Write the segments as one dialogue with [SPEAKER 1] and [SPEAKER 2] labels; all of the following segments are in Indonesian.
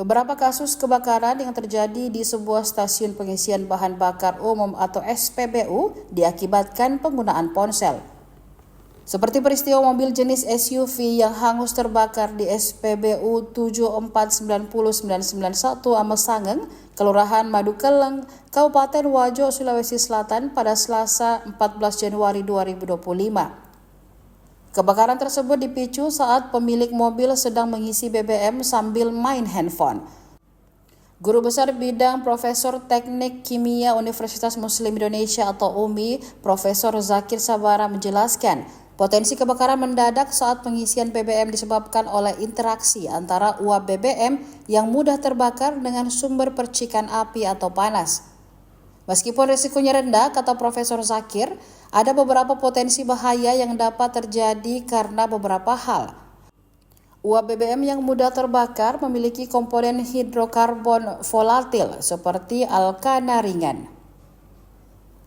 [SPEAKER 1] Beberapa kasus kebakaran yang terjadi di sebuah stasiun pengisian bahan bakar umum atau SPBU diakibatkan penggunaan ponsel. Seperti peristiwa mobil jenis SUV yang hangus terbakar di SPBU 7490991 Amesangeng, Kelurahan Madukeleng, Kabupaten Wajo, Sulawesi Selatan pada Selasa 14 Januari 2025. Kebakaran tersebut dipicu saat pemilik mobil sedang mengisi BBM sambil main handphone. Guru Besar Bidang Profesor Teknik Kimia Universitas Muslim Indonesia atau UMI, Profesor Zakir Sabara menjelaskan, potensi kebakaran mendadak saat pengisian BBM disebabkan oleh interaksi antara uap BBM yang mudah terbakar dengan sumber percikan api atau panas. Meskipun risikonya rendah, kata Profesor Zakir, ada beberapa potensi bahaya yang dapat terjadi karena beberapa hal. Uap BBM yang mudah terbakar memiliki komponen hidrokarbon volatil seperti alkana ringan.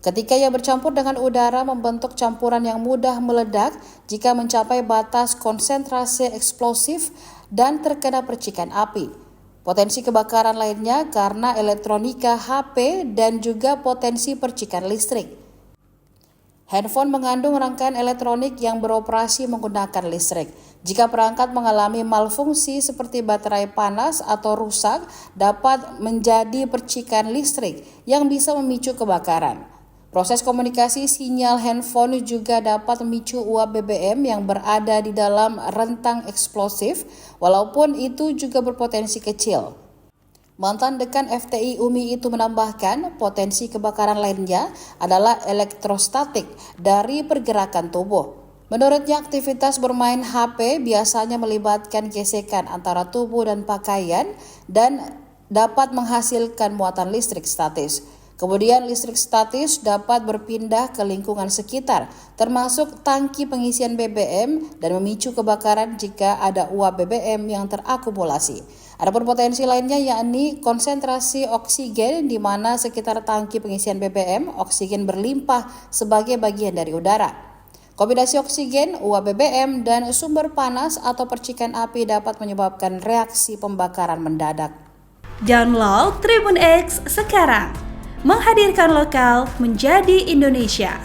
[SPEAKER 1] Ketika ia bercampur dengan udara membentuk campuran yang mudah meledak jika mencapai batas konsentrasi eksplosif dan terkena percikan api. Potensi kebakaran lainnya karena elektronika, HP, dan juga potensi percikan listrik. Handphone mengandung rangkaian elektronik yang beroperasi menggunakan listrik. Jika perangkat mengalami malfungsi seperti baterai panas atau rusak, dapat menjadi percikan listrik yang bisa memicu kebakaran. Proses komunikasi sinyal handphone juga dapat memicu uap BBM yang berada di dalam rentang eksplosif, walaupun itu juga berpotensi kecil. Mantan Dekan FTI UMI itu menambahkan, potensi kebakaran lainnya adalah elektrostatik dari pergerakan tubuh. Menurutnya, aktivitas bermain HP biasanya melibatkan gesekan antara tubuh dan pakaian dan dapat menghasilkan muatan listrik statis. Kemudian listrik statis dapat berpindah ke lingkungan sekitar, termasuk tangki pengisian BBM dan memicu kebakaran jika ada uap BBM yang terakumulasi. Adapun potensi lainnya yakni konsentrasi oksigen di mana sekitar tangki pengisian BBM, oksigen berlimpah sebagai bagian dari udara. Kombinasi oksigen, uap BBM, dan sumber panas atau percikan api dapat menyebabkan reaksi pembakaran mendadak.
[SPEAKER 2] Download Tribun X sekarang. Menghadirkan lokal menjadi Indonesia.